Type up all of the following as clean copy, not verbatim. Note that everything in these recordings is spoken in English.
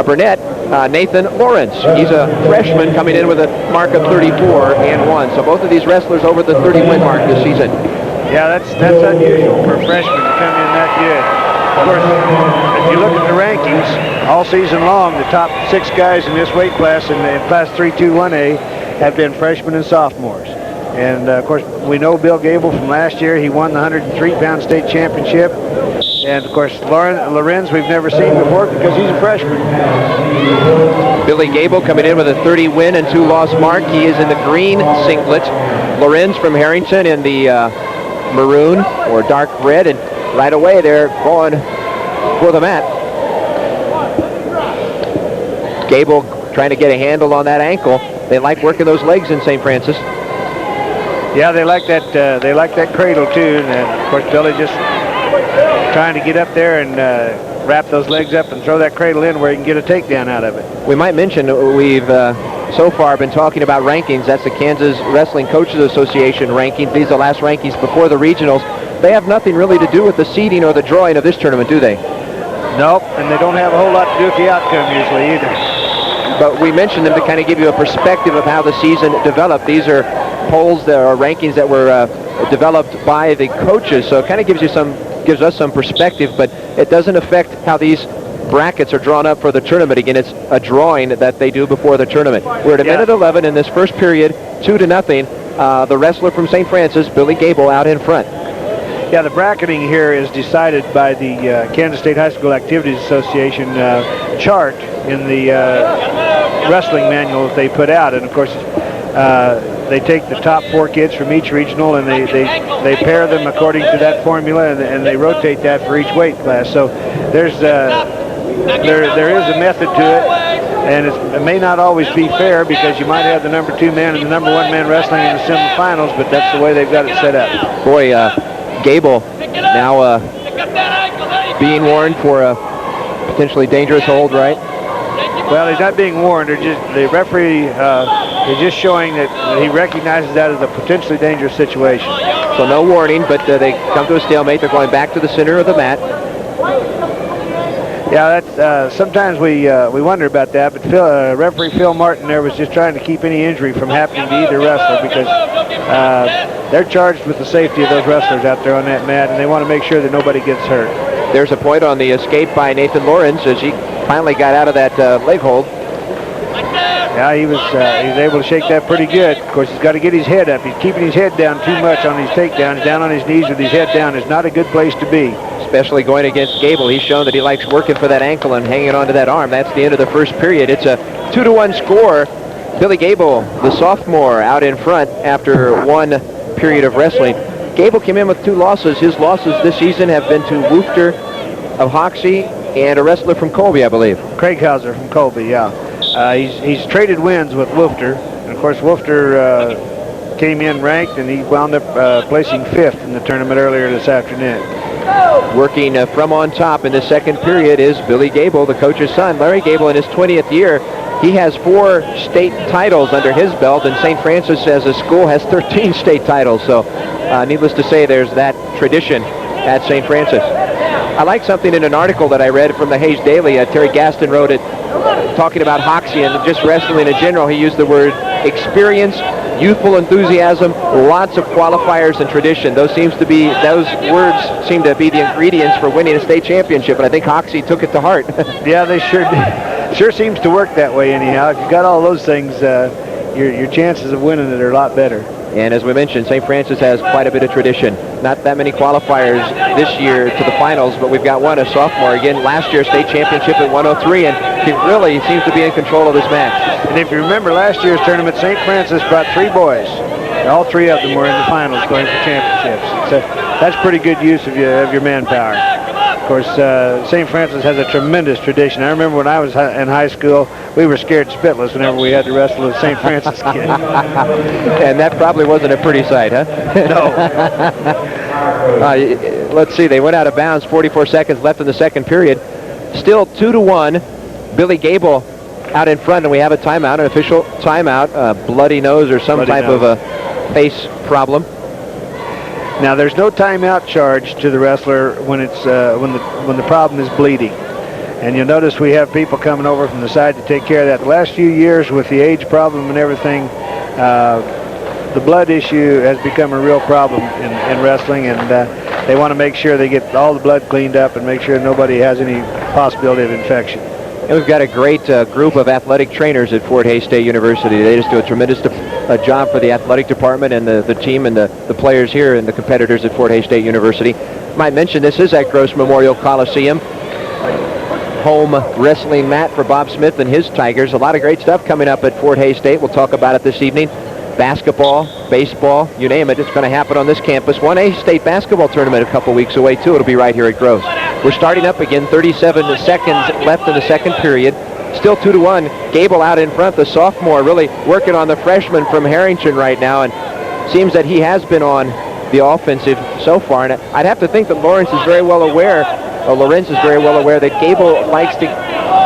Burnett, Nathan Lawrence. He's a freshman coming in with a mark of 34-1. So both of these wrestlers over the 30-win mark this season. Yeah, that's unusual for a freshman to come in that good. Of course, if you look at the rankings all season long, the top 6 guys in this weight class in Class 321A have been freshmen and sophomores. And, of course, we know Bill Gable from last year. He won the 103-pound state championship. And, of course, Lorenz we've never seen before because he's a freshman. Billy Gable coming in with a 30-win and 2-loss mark. He is in the green singlet. Lorenz from Harrington in the maroon or dark red. And right away they're going for the mat. Gable trying to get a handle on that ankle. They like working those legs in St. Francis. Yeah, they like that cradle too, and of course Billy just trying to get up there and wrap those legs up and throw that cradle in where he can get a takedown out of it. We might mention we've so far been talking about rankings. That's the Kansas Wrestling Coaches Association rankings. These are the last rankings before the regionals. They have nothing really to do with the seeding or the drawing of this tournament, do they? Nope, and they don't have a whole lot to do with the outcome usually either. But we mentioned them to kind of give you a perspective of how the season developed. These are polls that are rankings that were developed by the coaches, so it kind of gives us some perspective, but it doesn't affect how these brackets are drawn up for the tournament. Again, it's a drawing that they do before the tournament. We're at a minute 11 in this first period, 2-0. The wrestler from St. Francis, Billy Gable, out in front. Yeah, the bracketing here is decided by the Kansas State High School Activities Association chart in the wrestling manual that they put out, and of course they take the top 4 kids from each regional and they pair them according to that formula, and they rotate that for each weight class. So there is a method to it, and it may not always be fair because you might have the number 2 man and the number 1 man wrestling in the semifinals, but that's the way they've got it set up. Boy, Gable now being warned for a potentially dangerous hold, right? Well, he's not being warned. The referee is just showing that he recognizes that as a potentially dangerous situation. So no warning, but they come to a stalemate. They're going back to the center of the mat. Yeah, that's sometimes we wonder about that, but referee Phil Martin there was just trying to keep any injury from happening to either wrestler because they're charged with the safety of those wrestlers out there on that mat, and they want to make sure that nobody gets hurt. There's a point on the escape by Nathan Lawrence as he finally got out of that leg hold. Yeah, he was able to shake that pretty good. Of course, he's got to get his head up. He's keeping his head down too much on these takedowns. Down on his knees with his head down is not a good place to be. Especially going against Gable. He's shown that he likes working for that ankle and hanging onto that arm. That's the end of the first period. It's a 2-1 score. Billy Gable, the sophomore, out in front after 1 period of wrestling. Gable came in with 2 losses. His losses this season have been to Woofter of Hoxie and a wrestler from Colby, I believe. Craig Hauser from Colby, yeah. He's traded wins with Woofter. And of course, Woofter came in ranked, and he wound up placing 5th in the tournament earlier this afternoon. Working from on top in the second period is Billy Gable, the coach's son. Larry Gable, in his 20th year, he has 4 state titles under his belt, and St. Francis as a school has 13 state titles. So needless to say, there's that tradition at St. Francis. I like something in an article that I read from the Hayes Daily. Terry Gaston wrote it, talking about Hoxie and just wrestling in general. He used the word experience, youthful enthusiasm, lots of qualifiers and tradition. Those words seem to be the ingredients for winning a state championship, and I think Hoxie took it to heart. Yeah, they sure did. Sure seems to work that way anyhow. If you've got all those things, your chances of winning it are a lot better. And as we mentioned, St. Francis has quite a bit of tradition. Not that many qualifiers this year to the finals, but we've got one, a sophomore. Again, last year's state championship at 103, and he really seems to be in control of this match. And if you remember last year's tournament, St. Francis brought 3 boys. All 3 of them were in the finals going for championships. So that's pretty good use of your manpower. Of course, St. Francis has a tremendous tradition. I remember when I was in high school, we were scared spitless whenever we had to wrestle a St. Francis kid. And that probably wasn't a pretty sight, huh? No. Let's see, they went out of bounds, 44 seconds left in the second period. Still 2-1. Billy Gable out in front, and we have a timeout, an official timeout, a bloody nose or some type of a face problem. Now, there's no timeout charge to the wrestler when it's when the problem is bleeding, And you'll notice we have people coming over from the side to take care of that. The last few years with the age problem and everything, the blood issue has become a real problem in wrestling, and they want to make sure they get all the blood cleaned up and make sure nobody has any possibility of infection. And we've got a great group of athletic trainers at Fort Hays State University. They just do a tremendous job for the athletic department and the team and the players here and the competitors at Fort Hays State University. Might mention this is at Gross Memorial Coliseum. Home wrestling mat for Bob Smith and his Tigers. A lot of great stuff coming up at Fort Hays State. We'll talk about it this evening. Basketball, baseball, you name it, it's going to happen on this campus. 1A state basketball tournament a couple weeks away, too. It'll be right here at Gross. We're starting up again, 37 seconds left in the second period. Still 2-1. Gable out in front, the sophomore, really working on the freshman from Harrington right now, and seems that he has been on the offensive so far. And I'd have to think that Lorenz is very well aware that Gable likes to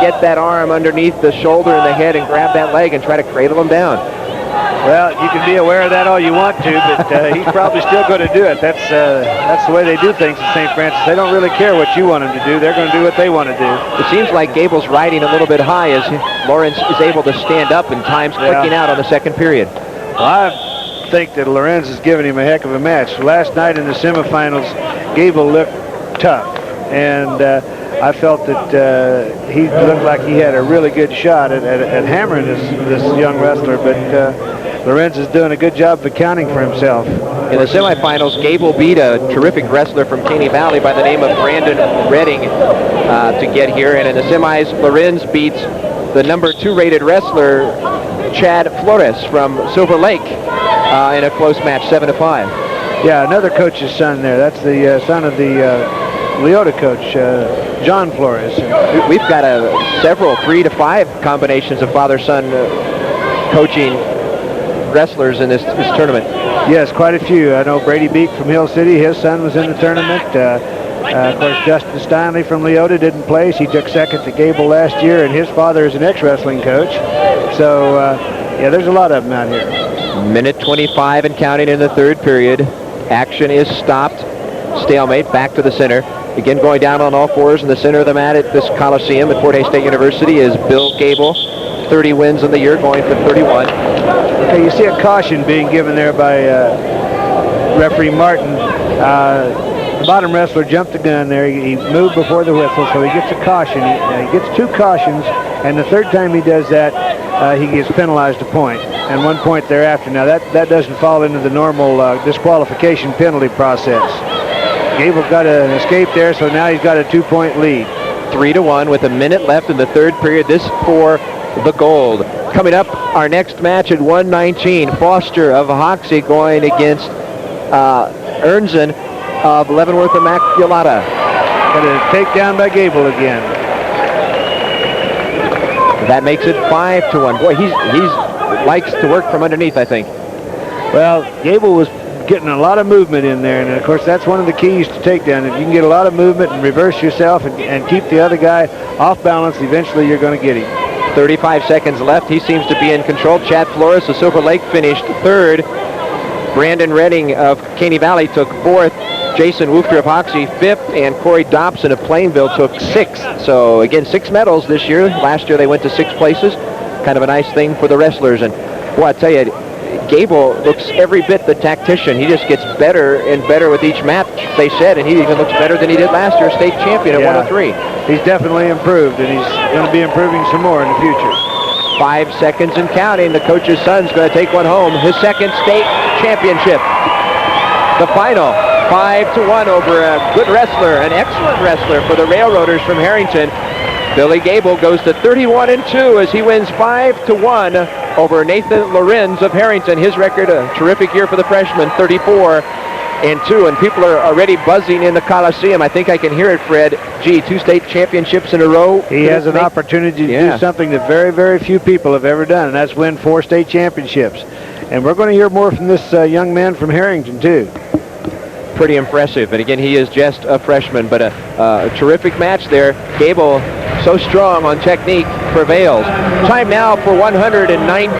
get that arm underneath the shoulder and the head and grab that leg and try to cradle him down. Well, you can be aware of that all you want to, but he's probably still going to do it. That's the way they do things at St. Francis. They don't really care what you want them to do. They're going to do what they want to do. It seems like Gable's riding a little bit high as Lorenz is able to stand up and time's clicking out on the second period. Well, I think that Lorenz is giving him a heck of a match. Last night in the semifinals, Gable looked tough, and I felt that he looked like he had a really good shot at hammering this young wrestler, but Lorenz is doing a good job of accounting for himself. In the semifinals, Gable beat a terrific wrestler from Caney Valley by the name of Brandon Redding to get here, and in the semis, Lorenz beats the number 2 rated wrestler, Chad Flores from Silver Lake, in a close match, 7-5. Yeah, another coach's son there. That's the son of the Leota coach, John Flores. We've got several 3 to 5 combinations of father-son coaching wrestlers in this tournament. Yes, quite a few. I know Brady Beek from Hill City, his son was in the tournament. Of course, Justin Steinley from Leota didn't place. He took second to Gable last year, and his father is an ex-wrestling coach. So, yeah, there's a lot of them out here. Minute 25 and counting in the third period. Action is stopped. Stalemate, back to the center. Again, going down on all fours in the center of the mat at this Coliseum at Fort Hays State University is Bill Gable. 30 wins in the year, going for 31. Okay, you see a caution being given there by referee Martin. The bottom wrestler jumped the gun there. He moved before the whistle, so he gets a caution. He gets 2 cautions, and the third time he does that, he gets penalized a point, and 1 point thereafter. Now, that doesn't fall into the normal disqualification penalty process. Gable got an escape there, so now he's got a 2-point lead. 3-1 with a minute left in the third period. This for the gold. Coming up, our next match at 119, Foster of Hoxie going against Ernzen of Leavenworth Immaculata. Got a takedown by Gable again. That makes it 5-1. Boy, he's likes to work from underneath, I think. Well, Gable was getting a lot of movement in there, and of course that's one of the keys to takedown. If you can get a lot of movement and reverse yourself and keep the other guy off balance, eventually you're going to get him. 35 seconds left. He seems to be in control. Chad Flores of Silver Lake finished third. Brandon Redding of Caney Valley took fourth. Jason Woofter of Hoxie fifth, and Corey Dobson of Plainville took sixth. So again, 6 medals this year. Last year they went to 6 places. Kind of a nice thing for the wrestlers. And boy, I tell you, Gable looks every bit the tactician. He just gets better and better with each match, they said, and he even looks better than he did last year, state champion at 103. He's definitely improved, and he's going to be improving some more in the future. 5 seconds and counting. The coach's son's going to take one home. His second state championship. The final, 5-1 over a good wrestler, an excellent wrestler for the Railroaders from Harrington. Billy Gable goes to 31-2 as he wins 5-1 over Nathan Lorenz of Harrington. His record, a terrific year for the freshman, 34-2, and people are already buzzing in the Coliseum. I think I can hear it, Fred. Gee, 2 state championships in a row. He has an opportunity to do something that very, very few people have ever done, and that's win 4 state championships. And we're going to hear more from this young man from Harrington, too. Pretty impressive. And again, he is just a freshman, but a terrific match there. Gable, so strong on technique, prevails. Time now for 109.